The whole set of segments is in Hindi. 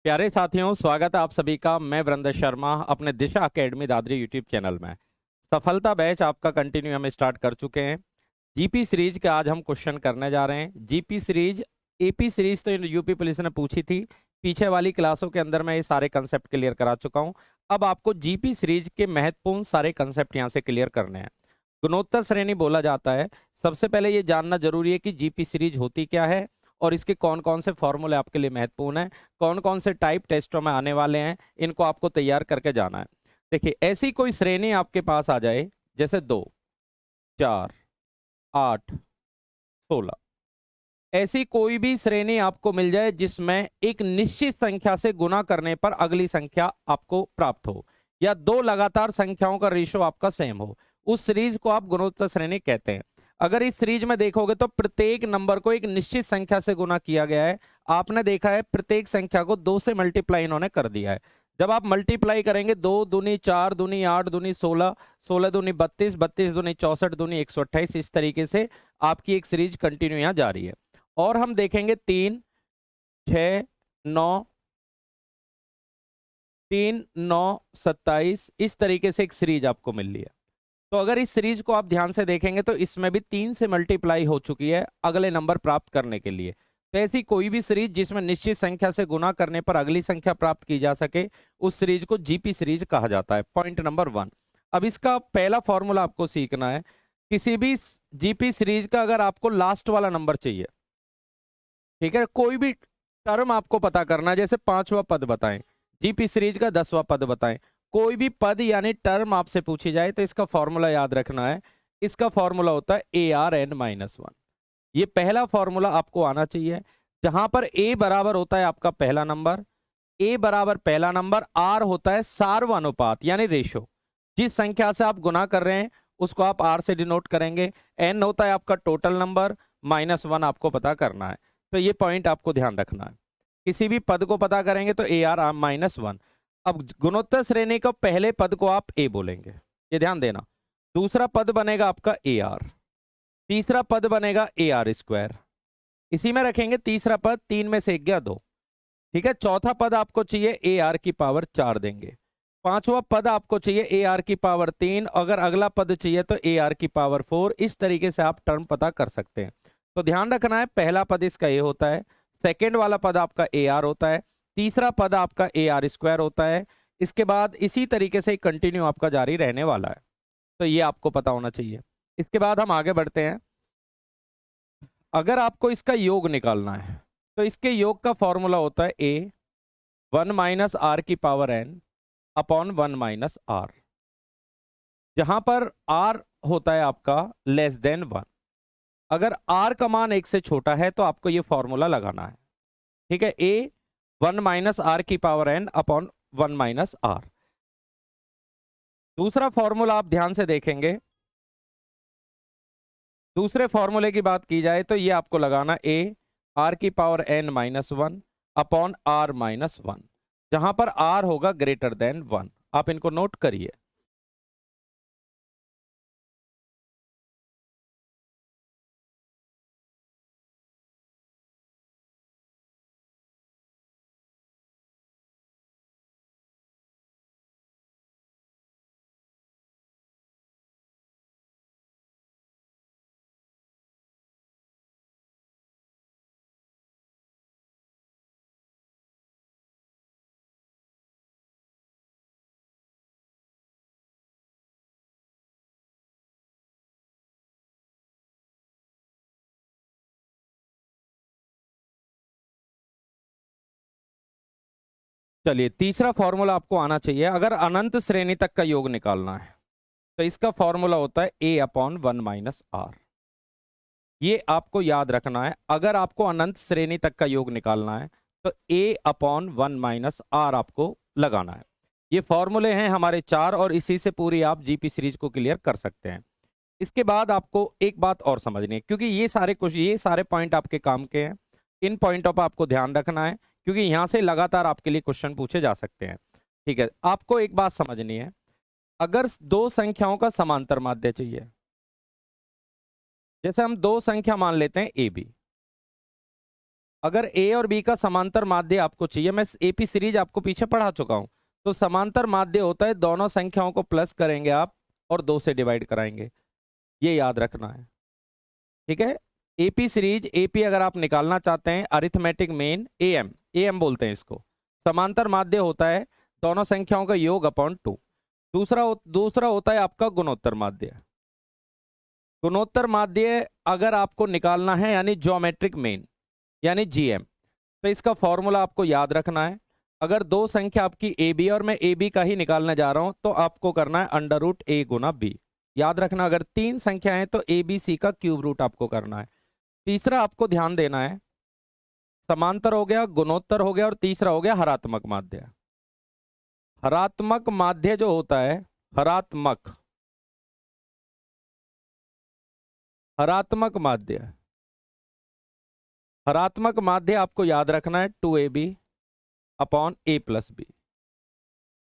प्यारे साथियों, स्वागत है आप सभी का। मैं वृंद शर्मा अपने दिशा एकेडमी दादरी यूट्यूब चैनल में। सफलता बैच आपका कंटिन्यू हम स्टार्ट कर चुके हैं। जीपी सीरीज के आज हम क्वेश्चन करने जा रहे हैं। जीपी सीरीज, एपी सीरीज तो यूपी पुलिस ने पूछी थी। पीछे वाली क्लासों के अंदर मैं ये सारे कंसेप्ट क्लियर करा चुका हूँ। अब आपको जीपी सीरीज के महत्वपूर्ण सारे कंसेप्ट यहाँ से क्लियर करने हैं। गुणोत्तर श्रेणी बोला जाता है। सबसे पहले ये जानना जरूरी है कि जीपी सीरीज होती क्या है और इसके कौन कौन से फॉर्मूले आपके लिए महत्वपूर्ण है, कौन कौन से टाइप टेस्टों में आने वाले हैं, इनको आपको तैयार करके जाना है। देखिए, ऐसी कोई श्रेणी आपके पास आ जाए जैसे 2, 4, 8, 16, ऐसी कोई भी श्रेणी आपको मिल जाए जिसमें एक निश्चित संख्या से गुना करने पर अगली संख्या आपको प्राप्त हो, या दो लगातार संख्याओं का रेशो आपका सेम हो, उस सीरीज को आप गुणोत्तर श्रेणी कहते हैं। अगर इस सीरीज में देखोगे तो प्रत्येक नंबर को एक निश्चित संख्या से गुना किया गया है। आपने देखा है प्रत्येक संख्या को 2 से मल्टीप्लाई इन्होंने कर दिया है। जब आप मल्टीप्लाई करेंगे 2 दूनी 4 दूनी 8 दूनी 16, 16 दूनी 32, 32 दूनी 64 दूनी 128, इस तरीके से आपकी एक सीरीज कंटिन्यू यहाँ जा रही है। और हम देखेंगे 3, 6, 9, 3, 9, 27, इस तरीके से एक सीरीज आपको मिल रही है। तो अगर इस सीरीज को आप ध्यान से देखेंगे तो इसमें भी 3 से मल्टीप्लाई हो चुकी है अगले नंबर प्राप्त करने के लिए। तो ऐसी कोई भी सीरीज जिसमें निश्चित संख्या से गुना करने पर अगली संख्या प्राप्त की जा सके, उस सीरीज को जीपी सीरीज कहा जाता है। Point number 1। अब इसका पहला फॉर्मूला आपको सीखना है। किसी भी जीपी सीरीज का अगर आपको लास्ट वाला नंबर चाहिए, ठीक है, कोई भी टर्म आपको पता करना है, जैसे 5वां पद बताएं, जीपी सीरीज का 10वां पद बताएं, कोई भी पद यानी टर्म आपसे पूछी जाए तो इसका फॉर्मूला याद रखना है। इसका फॉर्मूला होता है ARN-1। ये पहला फॉर्मूला आपको आना चाहिए, जहां पर A बराबर होता है आपका पहला नंबर, A बराबर पहला नंबर, R होता है सार्वनुपात यानी रेशो। जिस संख्या से आप गुना कर रहे हैं उसको आप R से डिनोट करेंगे। N होता है आपका टोटल नंबर, -1 आपको पता करना है। तो ये पॉइंट आपको ध्यान रखना है। किसी भी पद को पता करेंगे तो AR-1। अब गुणोत्तर श्रेणी का पहले पद को आप A बोलेंगे, ये ध्यान देना। दूसरा पद बनेगा आपका AR, तीसरा पद बनेगा AR², इसी में रखेंगे तीसरा पद, 3 में से 1 गया 2, ठीक है। चौथा पद आपको चाहिए AR की पावर 4 देंगे। पांचवा पद आपको चाहिए AR की पावर 3, अगर अगला पद चाहिए तो AR की पावर 4। इस तरीके से आप टर्म पता कर सकते हैं। तो ध्यान रखना है, पहला पद इसका A होता है, सेकेंड वाला पद आपका AR होता है, तीसरा पद आपका AR² होता है। इसके बाद इसी तरीके से कंटिन्यू आपका जारी रहने वाला है। तो ये आपको पता होना चाहिए। इसके बाद हम आगे बढ़ते हैं। अगर आपको इसका योग निकालना है तो इसके योग का फॉर्मूला होता है A1 - R की पावर N अपॉन 1 - R, जहां पर R होता है आपका <1। अगर R का मान 1 से छोटा है तो आपको ये फॉर्मूला लगाना है, ठीक है। A1 - R की पावर N अपॉन 1 - R। दूसरा फॉर्मूला आप ध्यान से देखेंगे, दूसरे फॉर्मूले की बात की जाए तो ये आपको लगाना R की पावर N-1 अपॉन R-1, जहां पर R होगा ग्रेटर देन 1। आप इनको नोट करिए। चलिए, तीसरा फॉर्मूला आपको आना चाहिए। अगर अनंत श्रेणी तक का योग निकालना है तो इसका फॉर्मूला होता है A अपॉन 1 - R। ये आपको याद रखना है। अगर आपको अनंत श्रेणी तक का योग निकालना है तो A अपॉन 1 - R आपको लगाना है। ये फॉर्मूले हैं हमारे 4 और इसी से पूरी आप जीपी सीरीज को क्लियर कर सकते हैं। इसके बाद आपको एक बात और समझनी है, क्योंकि ये सारे पॉइंट आपके काम के हैं। इन पॉइंटों पर आपको ध्यान रखना है, क्योंकि यहां से लगातार आपके लिए क्वेश्चन पूछे जा सकते हैं, ठीक है। आपको एक बात समझनी है, अगर दो संख्याओं का समांतर माध्य चाहिए, जैसे हम दो संख्या मान लेते हैं AB, अगर ए और बी का समांतर माध्य आपको चाहिए, मैं एपी सीरीज आपको पीछे पढ़ा चुका हूं, तो समांतर माध्य होता है दोनों संख्याओं को प्लस करेंगे आप और 2 से डिवाइड कराएंगे, ये याद रखना है। ठीक है, एपी सीरीज, एपी अगर आप निकालना चाहते हैं, अरिथमेटिक मीन, एएम, एएम बोलते हैं इसको। समांतर माध्य होता है दोनों संख्याओं का योग अपॉन 2। दूसरा होता है आपका गुणोत्तर माध्य। गुणोत्तर माध्य अगर आपको निकालना है यानी ज्योमेट्रिक मीन यानी जीएम, तो इसका फॉर्मूला आपको याद रखना है। अगर दो संख्या आपकी ए बी और मैं ए बी का ही निकालने जा रहा हूं तो आपको करना है अंडर रूट ए गुना बी। याद रखना, अगर 3 संख्या है तो ए बी सी का क्यूब रूट आपको करना है। तीसरा आपको ध्यान देना है, समांतर हो गया, गुणोत्तर हो गया, और तीसरा हो गया हरात्मक माध्य। हरात्मक माध्य जो होता है, हरात्मक माध्य, हरात्मक माध्य आपको याद रखना है 2ab upon a plus B,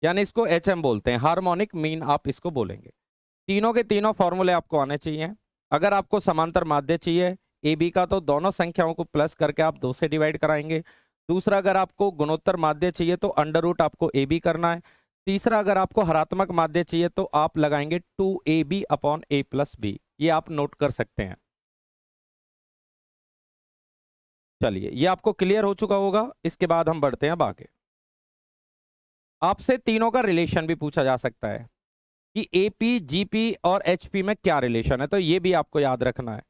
यानी इसको HM बोलते हैं, हार्मोनिक मीन आप इसको बोलेंगे। तीनों के तीनों फॉर्मूले आपको आने चाहिए। अगर आपको समांतर माध्य चाहिए ए बी का, तो दोनों संख्याओं को प्लस करके आप 2 से डिवाइड कराएंगे। दूसरा, अगर आपको गुणोत्तर माध्य चाहिए तो अंडर रूट आपको ए बी करना है। तीसरा, अगर आपको हरात्मक माध्य चाहिए तो आप लगाएंगे 2ab upon a plus B. ये आप नोट कर सकते हैं। चलिए, ये आपको क्लियर हो चुका होगा। इसके बाद हम बढ़ते हैं अब आगे। आपसे तीनों का रिलेशन भी पूछा जा सकता है कि एपी, जीपी और एचपी में क्या रिलेशन है, तो ये भी आपको याद रखना है।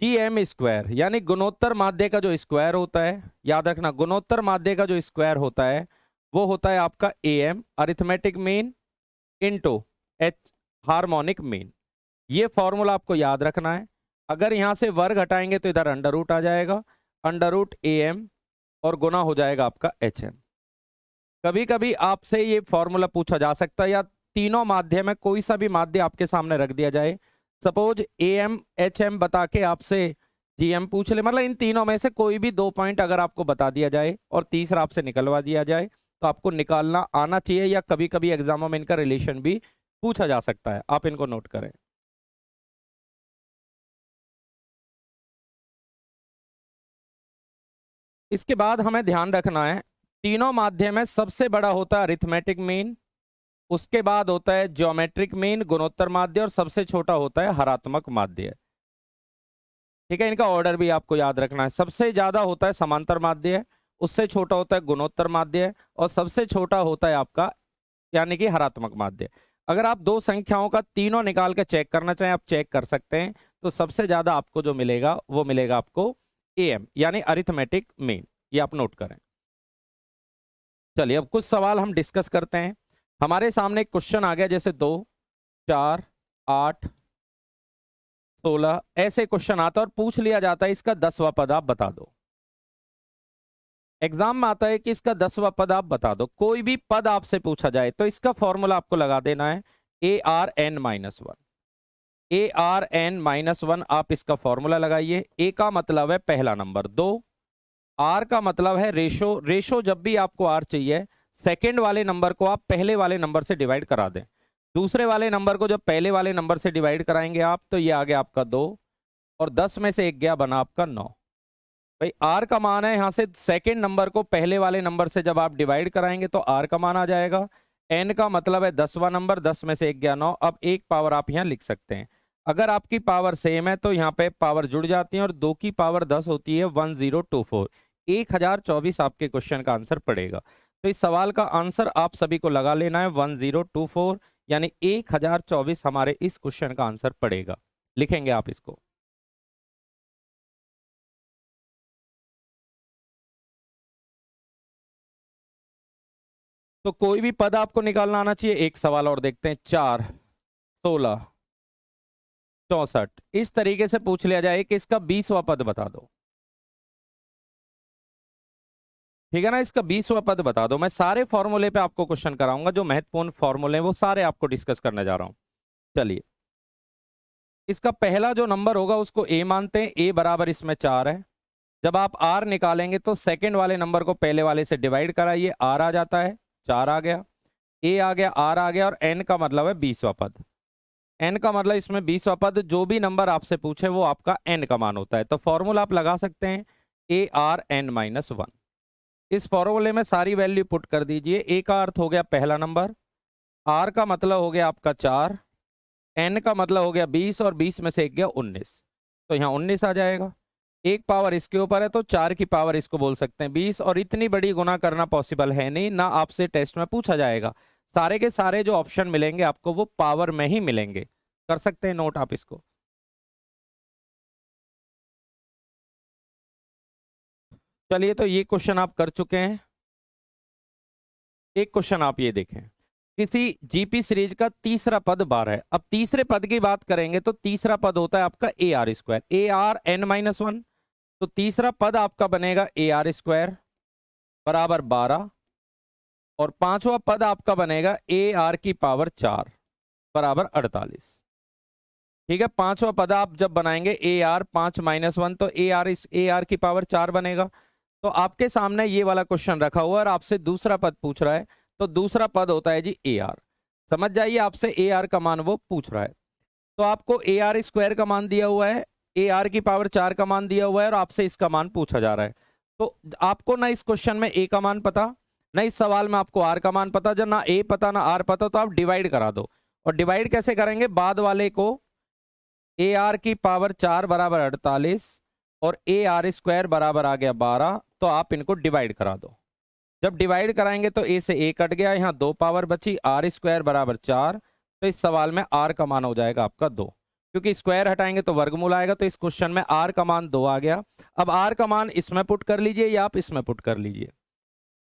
जी एम स्क्वायर यानी गुणोत्तर माध्य का जो स्क्वायर होता है, याद रखना, गुणोत्तर माध्य का जो स्क्वायर होता है वो होता है आपका A M, arithmetic mean, into H, harmonic mean. ये फॉर्मूला आपको याद रखना है। अगर यहां से वर्ग हटाएंगे तो इधर अंडर रूट आ जाएगा, अंडर रूट ए एम, और गुना हो जाएगा आपका एच एम। कभी कभी आपसे ये फॉर्मूला पूछा जा सकता है, या तीनों माध्य में कोई सा भी माध्य आपके सामने रख दिया जाए, suppose A M H M बता के आपसे जी एम पूछ ले, मतलब इन तीनों में से कोई भी 2 पॉइंट अगर आपको बता दिया जाए और तीसरा आपसे निकलवा दिया जाए, तो आपको निकालना आना चाहिए, या कभी कभी एग्जामों में इनका रिलेशन भी पूछा जा सकता है। आप इनको नोट करें। इसके बाद हमें ध्यान रखना है, तीनों माध्यम में सबसे बड़ा होता है अरिथमेटिक मीन, उसके बाद होता है ज्योमेट्रिक मीन, गुणोत्तर माध्य, और सबसे छोटा होता है हरात्मक माध्य। ठीक है, इनका ऑर्डर भी आपको याद रखना है। सबसे ज्यादा होता है समांतर माध्य, उससे छोटा होता है गुणोत्तर माध्य, और सबसे छोटा होता है आपका यानी कि हरात्मक माध्य। अगर आप दो संख्याओं का तीनों निकाल के चेक करना चाहें, आप चेक कर सकते हैं। तो सबसे ज्यादा आपको जो मिलेगा वो मिलेगा आपको एम यानी अरिथमेटिक मीन। ये आप नोट करें। चलिए, अब कुछ सवाल हम डिस्कस करते हैं। हमारे सामने एक क्वेश्चन आ गया, जैसे 2, 4, 8, 16 ऐसे क्वेश्चन आता है और पूछ लिया जाता है इसका 10वां पद आप बता दो। एग्जाम में आता है कि इसका 10वां पद आप बता दो। कोई भी पद आपसे पूछा जाए तो इसका फॉर्मूला आपको लगा देना है ARN-1। ARN-1 आप इसका फॉर्मूला लगाइए। ए का मतलब है पहला नंबर, 2, आर का मतलब है रेशो। रेशो जब भी आपको आर चाहिए, सेकंड वाले नंबर को आप पहले वाले नंबर से डिवाइड करा दें। दूसरे वाले नंबर को जब पहले वाले नंबर से डिवाइड कराएंगे आप, तो ये आ गया आपका 2, और 10 में से 1 गया, बना आपका 9। भाई आर का मान है, यहां से सेकंड नंबर को पहले वाले नंबर से जब आप डिवाइड कराएंगे तो आर का मान आ जाएगा। एन का मतलब है 10वां नंबर, 10 में से 1 गया 9। अब एक पावर आप यहां लिख सकते हैं। अगर आपकी पावर सेम है तो यहाँ पे पावर जुड़ जाती है, और 2 की पावर 10 होती है 1024। 1024 आपके क्वेश्चन का आंसर पड़ेगा। तो इस सवाल का आंसर आप सभी को लगा लेना है 1024, यानी 1024 हमारे इस क्वेश्चन का आंसर पड़ेगा। लिखेंगे आप इसको। तो कोई भी पद आपको निकालना आना चाहिए। एक सवाल और देखते हैं, 4, 16, 64 इस तरीके से पूछ लिया जाए कि इसका 20वां पद बता दो। ठीक है ना, इसका 20वां पद बता दो। मैं सारे फॉर्मूले पे आपको क्वेश्चन कराऊंगा, जो महत्वपूर्ण फॉर्मूले हैं वो सारे आपको डिस्कस करने जा रहा हूं। चलिए, इसका पहला जो नंबर होगा उसको ए मानते हैं। ए बराबर इसमें 4 है। जब आप आर निकालेंगे तो सेकंड वाले नंबर को पहले वाले से डिवाइड कराइए, आर आ जाता है, 4 आ गया, ए आ गया, आर आ गया, और एन का मतलब है 20वां पद। एन का मतलब इसमें 20वां पद, जो भी नंबर आपसे पूछे वो आपका एन का मान होता है। तो फॉर्मूला आप लगा सकते हैं ARn-1। इस फॉर्मूले में सारी वैल्यू पुट कर दीजिए। A का अर्थ हो गया पहला नंबर, R का मतलब हो गया आपका 4, N का मतलब हो गया 20 और 20 में से एक गया 19, तो यहाँ 19 आ जाएगा। एक पावर इसके ऊपर है तो 4 की पावर इसको बोल सकते हैं 20, और इतनी बड़ी गुना करना पॉसिबल है नहीं, ना आपसे टेस्ट में पूछा जाएगा। सारे के सारे जो ऑप्शन मिलेंगे आपको वो पावर में ही मिलेंगे। कर सकते हैं नोट आप इसको। चलिए, तो ये क्वेश्चन आप कर चुके हैं। एक क्वेश्चन आप ये देखें, किसी जीपी सीरीज का तीसरा पद 12 है। अब तीसरे पद की बात करेंगे तो तीसरा पद होता है आपका AR², ARn-1। तो तीसरा पद आपका बनेगा AR² बराबर 12, और पांचवा पद आपका बनेगा AR की पावर 4 बराबर 48। ठीक है, पांचवा पद आप जब बनाएंगे AR 5-1 तो AR की पावर 4 बनेगा। तो आपके सामने ये वाला क्वेश्चन रखा हुआ है और आपसे दूसरा पद पूछ रहा है, तो दूसरा पद होता है जी AR। समझ जाइए, आपसे AR का मान वो पूछ रहा है। तो आपको AR² का मान दिया हुआ है, AR की पावर 4 का मान दिया हुआ है, और आपसे इसका मान पूछा जा रहा है। तो आपको ना इस क्वेश्चन में A का मान पता, ना इस सवाल में आपको R का मान पता। जब ना A पता ना R पता, तो आप डिवाइड करा दो। और डिवाइड कैसे करेंगे? बाद वाले को AR की पावर 4 बराबर 48 और AR² बराबर आ गया 12, तो आप इनको डिवाइड करा दो। जब डिवाइड कराएंगे तो A से A कट गया, यहाँ 2 पावर बची, R² बराबर 4। तो इस सवाल में R का मान हो जाएगा आपका 2, क्योंकि स्क्वायर हटाएंगे तो वर्गमूल आएगा। तो इस क्वेश्चन में R का मान 2 आ गया। अब R का मान इसमें पुट कर लीजिए या आप इसमें पुट कर लीजिए।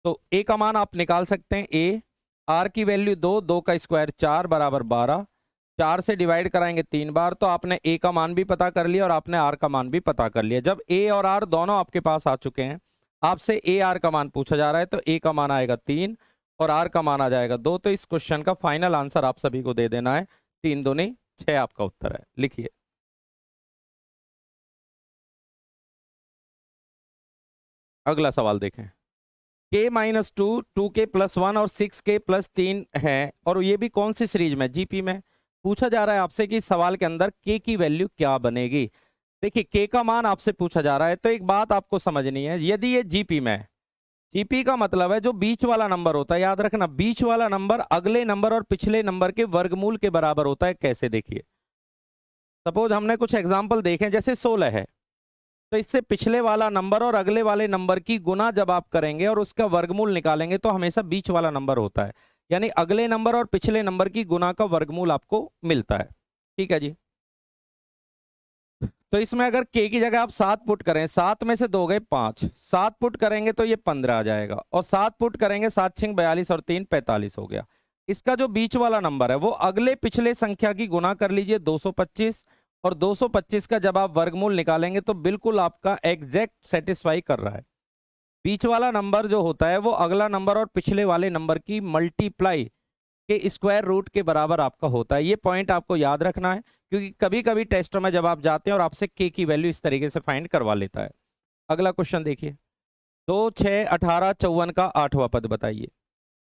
तो A का मान आप निकाल सकते हैं। A, R की वैल्यू 2, 2 का स्क्वायर 4 बराबर 12, 4 से डिवाइड कराएंगे 3 बार, तो आपने A का मान भी पता कर लिया और आपने R का मान भी पता कर लिया। जब A और R दोनों आपके पास आ चुके हैं, आपसे AR का मान पूछा जा रहा है, तो A का मान आएगा 3 और R का मान आ जाएगा 2। तो इस क्वेश्चन का फाइनल आंसर आप सभी को दे देना है। 3 दूनी 6 आपका उत्तर है। लिखिए। अगला सवाल देखें। K-2, 2K+1 और 6K+3 है, और ये भी कौन सी सीरीज में? जीपी में। पूछा जा रहा है आपसे कि सवाल के अंदर K की वैल्यू क्या बनेगी। देखिए, K का मान आपसे पूछा जा रहा है, तो एक बात आपको समझनी है, यदि ये जीपी में है, जीपी का मतलब है जो बीच वाला नंबर होता है, याद रखना, बीच वाला नंबर अगले नंबर और पिछले नंबर के वर्गमूल के बराबर होता है। कैसे? देखिए, सपोज हमने कुछ एग्जाम्पल देखे, जैसे 16 है, तो इससे पिछले वाला नंबर और अगले वाले नंबर की गुना जब आप करेंगे और उसका वर्गमूल निकालेंगे तो हमेशा बीच वाला नंबर होता है, यानी अगले नंबर और पिछले नंबर की गुना का वर्गमूल आपको मिलता है। ठीक है जी। तो इसमें अगर K की जगह आप 7 पुट करें, 7 में से 2 गए 5, 7 पुट करेंगे तो ये 15 आ जाएगा, और 7 पुट करेंगे 7 6 42 और 3 45 हो गया। इसका जो बीच वाला नंबर है वो अगले पिछले संख्या की गुना कर लीजिए 225, और 225 का जब आप वर्गमूल निकालेंगे तो बिल्कुल आपका एग्जैक्ट सेटिस्फाई कर रहा है। बीच वाला नंबर जो होता है वो अगला नंबर और पिछले वाले नंबर की मल्टीप्लाई के स्क्वायर रूट के बराबर आपका होता है। ये पॉइंट आपको याद रखना है, क्योंकि कभी कभी टेस्टों में जब आप जाते हैं और आपसे के की वैल्यू इस तरीके से फाइंड करवा लेता है। अगला क्वेश्चन देखिए। 2, 6, 18, 54 का 8वां पद बताइए।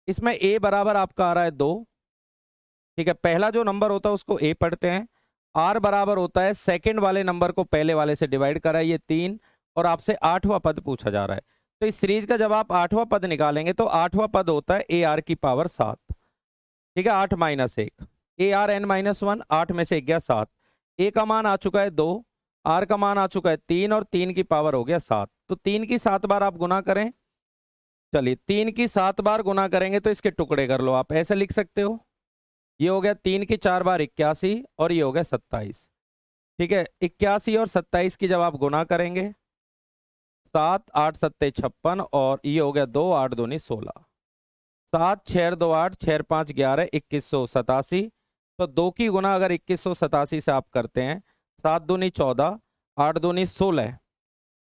इसमें ए बराबर आपका आ रहा है 2। ठीक है, पहला जो नंबर होता है उसको ए पढ़ते हैं। आर बराबर होता है सेकंड वाले नंबर को पहले वाले से डिवाइड करा, ये 3, और आपसे 8वां पद पूछा जा रहा है। तो इस सीरीज का जब आप 8वां पद निकालेंगे तो 8वां पद होता है ए आर की पावर 7। ठीक है, 8-1, ARn-1, 8 में से 1 गया 7। ए का मान आ चुका है 2, आर का मान आ चुका है 3, और 3 की पावर हो गया 7। तो 3 की 7 बार आप गुना करें। चलिए, 3 की 7 बार गुना करेंगे तो इसके टुकड़े कर लो, आप ऐसे लिख सकते हो। ये हो गया 3 की 4 बार 81, और ये हो गया 27। ठीक है, 81 और 27 की जब आप गुना करेंगे, 7 8 7 56, और ये हो गया 2 8 दूनी 16, 7 6 2 8 6 5 11 2187। तो 2 की गुना अगर 2187 से आप करते हैं, 7 दूनी 14, 8 दूनी 16,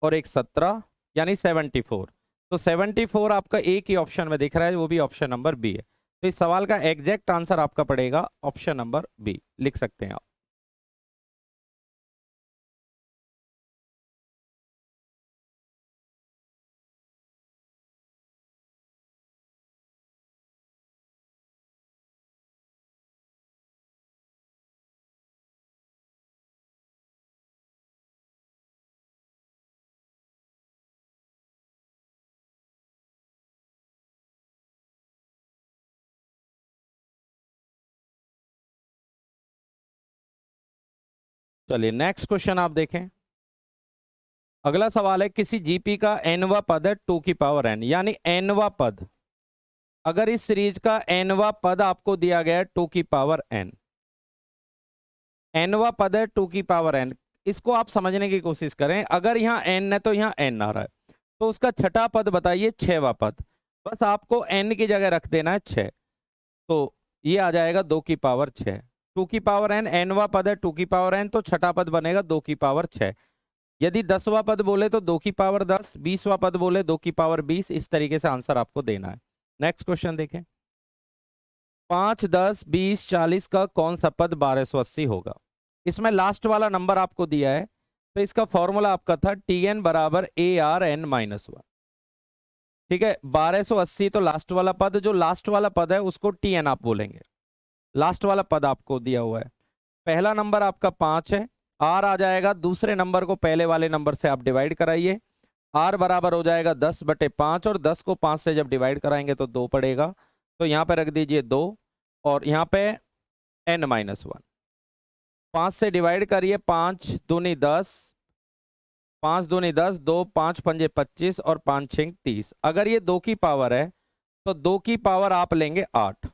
और एक 17, यानी 74। तो 74 आपका एक ही ऑप्शन में दिख रहा है, वो भी ऑप्शन नंबर बी है। तो इस सवाल का एग्जैक्ट आंसर आपका पड़ेगा ऑप्शन नंबर बी। लिख सकते हैं आप। चलिए नेक्स्ट क्वेश्चन आप देखें। अगला सवाल है, किसी जीपी का एनवा पद है 2 की पावर एन, यानी एनवा पद, अगर इस सीरीज का एनवा पद आपको दिया गया है 2 की पावर एन, एनवा पद है 2 की पावर एन, इसको आप समझने की कोशिश करें। अगर यहाँ एन है तो यहाँ एन आ रहा है, तो उसका छठा पद बताइए 6वां पद। बस आपको एन की जगह रख देना है 6, तो ये आ जाएगा 2 की पावर 6। 2 की पावर एन एनवा पद है 2 की पावर एन, तो छठा पद बनेगा 2 की पावर 6। यदि 10वां पद बोले तो 2 की पावर 10, 20वां पद बोले 2 की पावर 20। इस तरीके से आंसर आपको देना है। नेक्स्ट क्वेश्चन देखें। 5, 10, 20, 40 का कौन सा पद 1280 होगा? इसमें लास्ट वाला नंबर आपको दिया है, तो इसका फॉर्मूला आपका था Tn बराबर ARn-1। ठीक है, 1280 तो लास्ट वाला पद, जो लास्ट वाला पद है उसको Tn आप बोलेंगे। लास्ट वाला पद आपको दिया हुआ है। पहला नंबर आपका 5 है, आर आ जाएगा, दूसरे नंबर को पहले वाले नंबर से आप डिवाइड कराइए, आर बराबर हो जाएगा 10/5, और 10 को 5 से जब डिवाइड कराएंगे तो 2 पड़ेगा, तो यहाँ पे रख दीजिए 2, और यहाँ पे n-1। 5 से डिवाइड करिए, 5 दूनी 10, 5 दूनी 10, 2 5 पंजे 25 और 5 6 30। अगर ये 2 की पावर है तो 2 की पावर आप लेंगे 8।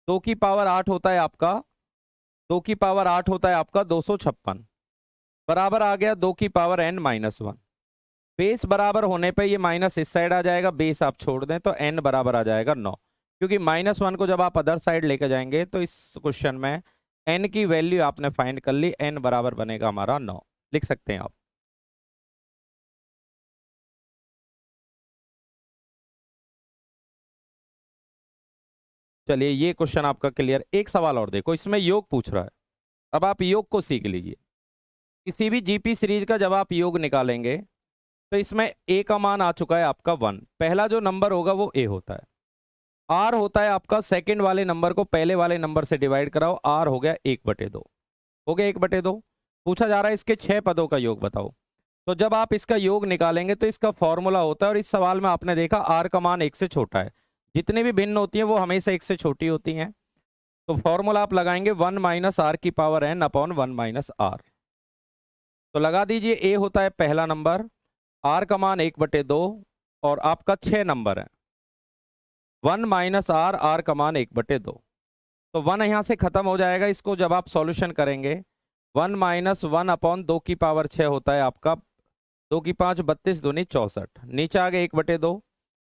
2 की पावर 8 होता है आपका 2 की पावर 8 होता है आपका 256, बराबर आ गया 2 की पावर n-1। बेस बराबर होने पे ये माइनस इस साइड आ जाएगा, बेस आप छोड़ दें तो n बराबर आ जाएगा 9, क्योंकि -1 को जब आप अदर साइड लेकर जाएंगे तो इस क्वेश्चन में n की वैल्यू आपने फाइंड कर ली, n बराबर बनेगा हमारा 9। लिख सकते हैं आप। चलिए ये क्वेश्चन आपका क्लियर। एक सवाल और देखो, इसमें योग पूछ रहा है, अब आप योग को सीख लीजिए। किसी भी जीपी सीरीज का जब आप योग निकालेंगे तो इसमें a का मान आ चुका है आपका 1। पहला जो नंबर होगा वो a होता है, r होता है आपका सेकंड वाले नंबर को पहले वाले नंबर से डिवाइड कराओ, r हो गया 1/2, हो गया 1/2। पूछा जा रहा है इसके 6 पदों का योग बताओ। तो जब आप इसका योग निकालेंगे तो इसका फॉर्मूला होता है, और इस सवाल में आपने देखा r का मान 1 से छोटा है, जितनी भी भिन्न होती हैं वो हमेशा 1 से छोटी होती हैं, तो फॉर्मूला आप लगाएंगे 1 - r की पावर n अपॉन 1 - r। तो लगा दीजिए, a होता है पहला नंबर, r का मान 1/2, और आपका 6 नंबर है 1 - r, r का मान 1/2। तो 1 यहां से खत्म हो जाएगा, इसको जब आप सॉल्यूशन करेंगे 1 - 1 अपॉन 2 की पावर 6 होता है आपका 2 की 5 32 दूनी 64, नीचे आ गया 1/2,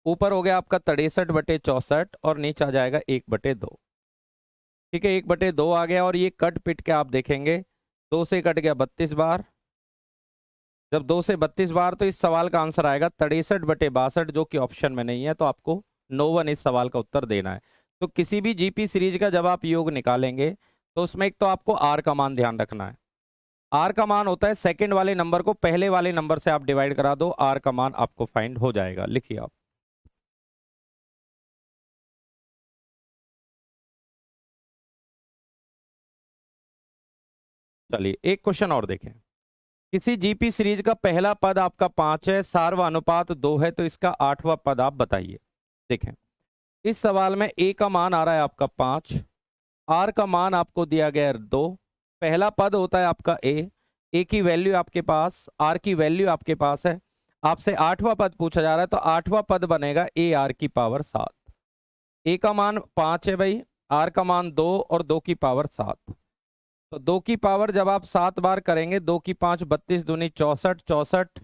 ऊपर हो गया आपका 63/64, और नीचे आ जाएगा 1/2। ठीक है, 1/2 आ गया, और ये कट पिट के आप देखेंगे 2 से कट गया 32 बार, जब 2 से 32 बार, तो इस सवाल का आंसर आएगा 63/62, जो कि ऑप्शन में नहीं है, तो आपको नो 1 इस सवाल का उत्तर देना है। तो किसी भी जीपी सीरीज का जब आप योग निकालेंगे तो उसमें एक तो आपको आर का मान ध्यान रखना है, आर का मान होता है सेकंड वाले नंबर को पहले वाले नंबर से आप डिवाइड करा दो, आर का मान आपको फाइंड हो जाएगा। लिखिए आप। चलिए एक क्वेश्चन और देखें। किसी जीपी सीरीज का पहला पद आपका 5 है, सार्व अनुपात 2 है, तो इसका 8वां पद आप बताइए। देखें, इस सवाल में a का मान आ रहा है आपका 5, r का मान आपको दिया गया है 2, पहला पद होता है आपका a की वैल्यू आपके पास, r की वैल्यू आपके पास है, आपसे 8वां पद पूछा जा रहा है, तो 8वां पद बनेगा ar की पावर 7। a का मान 5 है भाई, r का मान 2, और 2 की पावर 7। तो 2 की पावर जब आप 7 बार करेंगे, 2 की 5 32 दूनी 64, 64,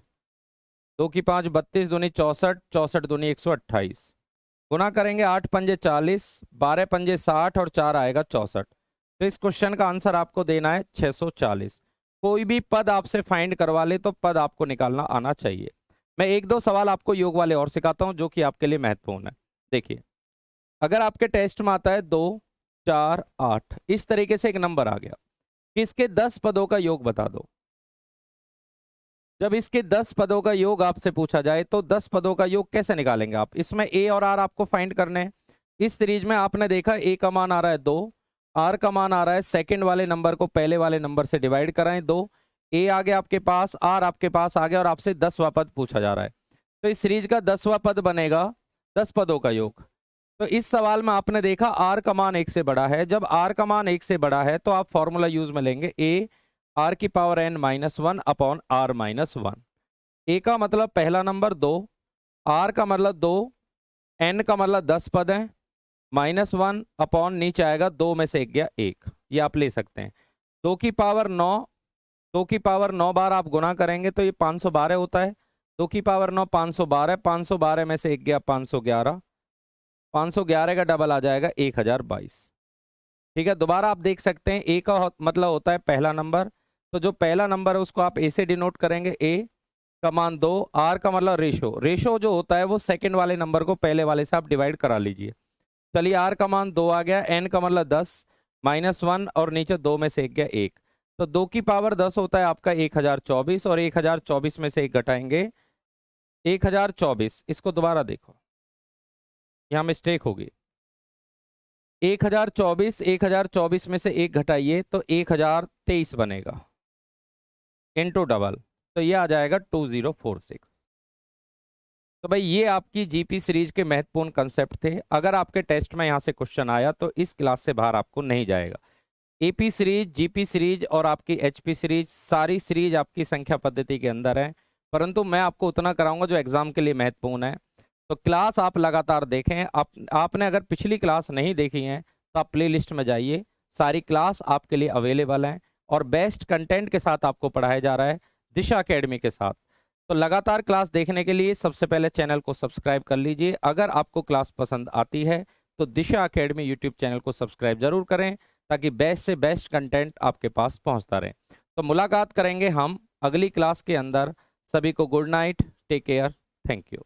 2 की 5 32 दूनी 64, 64 दूनी 128, गुना करेंगे 8 पंजे 40, 12 पंजे 60, और 4 आएगा 64। तो इस क्वेश्चन का आंसर आपको देना है 640। कोई भी पद आपसे फाइंड करवा ले तो पद आपको निकालना आना चाहिए। मैं एक दो सवाल आपको योग वाले और सिखाता हूं जो कि आपके लिए महत्वपूर्ण है। देखिए, अगर आपके टेस्ट में आता है 2, 4, 8, इस तरीके से एक नंबर आ गया कि इसके 10 पदों का योग बता दो। जब इसके 10 पदों का योग आपसे पूछा जाए तो 10 पदों का योग कैसे निकालेंगे आप? इसमें a और r आपको फाइंड करने हैं। इस सीरीज में आपने देखा a का मान आ रहा है 2, r का मान आ रहा है सेकंड वाले नंबर को पहले वाले नंबर से डिवाइड कराएं 2, a आ गया आपके पास, r आपके पास आ गया, और आपसे 10वां पद पूछा जा रहा है। तो इस सीरीज का 10वां पद बनेगा 10 पदों का योग। तो इस सवाल में आपने देखा r का मान 1 से बड़ा है, जब r का मान 1 से बड़ा है तो आप फॉर्मूला यूज में लेंगे a आर की power n minus one upon R minus one. A का मतलब पहला नंबर 2, आर का मतलब 2, एन का मतलब 10 पद है, माइनस वन अपॉन नीचे आएगा 2 में से 1 गया 1, ये आप ले सकते हैं। 2 की पावर 9, 2 की पावर 9 बार आप गुना करेंगे तो ये 512 होता है। 2 की पावर 9 512, 512 में से 1 गया 511, 511 का डबल आ जाएगा 1022। ठीक है, दोबारा आप देख सकते हैं ए का मतलब होता है पहला नंबर, तो जो पहला नंबर है उसको आप ए से डिनोट करेंगे, ए का मान 2, आर का मतलब रेशो, रेशो जो होता है वो सेकंड वाले नंबर को पहले वाले से आप डिवाइड करा लीजिए। चलिए आर का मान 2 आ गया, एन का मतलब 10, माइनस वन और नीचे 2 में से 1 गया 1, तो 2 की पावर 10 होता है आपका 1024, और 1024 में से 1 घटाएंगे 1024। इसको दोबारा देखो, यहाँ मिस्टेक होगी। 1024 में से 1 घटाइए तो 1023 बनेगा इनटू डबल, तो ये आ जाएगा 2046। तो भाई ये आपकी जीपी सीरीज के महत्वपूर्ण कंसेप्ट थे। अगर आपके टेस्ट में यहाँ से क्वेश्चन आया तो इस क्लास से बाहर आपको नहीं जाएगा। एपी सीरीज, जीपी सीरीज और आपकी एचपी सीरीज, सारी सीरीज आपकी संख्या पद्धति के अंदर है, परंतु मैं आपको उतना कराऊंगा जो एग्जाम के लिए महत्वपूर्ण है। तो क्लास आप लगातार देखें। आपने अगर पिछली क्लास नहीं देखी है तो आप प्ले लिस्ट में जाइए, सारी क्लास आपके लिए अवेलेबल है और बेस्ट कंटेंट के साथ आपको पढ़ाया जा रहा है दिशा एकेडमी के साथ। तो लगातार क्लास देखने के लिए सबसे पहले चैनल को सब्सक्राइब कर लीजिए। अगर आपको क्लास पसंद आती है तो दिशा एकेडमी यूट्यूब चैनल को सब्सक्राइब जरूर करें, ताकि बेस्ट से बेस्ट कंटेंट आपके पास पहुंचता रहे। तो मुलाकात करेंगे हम अगली क्लास के अंदर। सभी को good night, take care, thank you.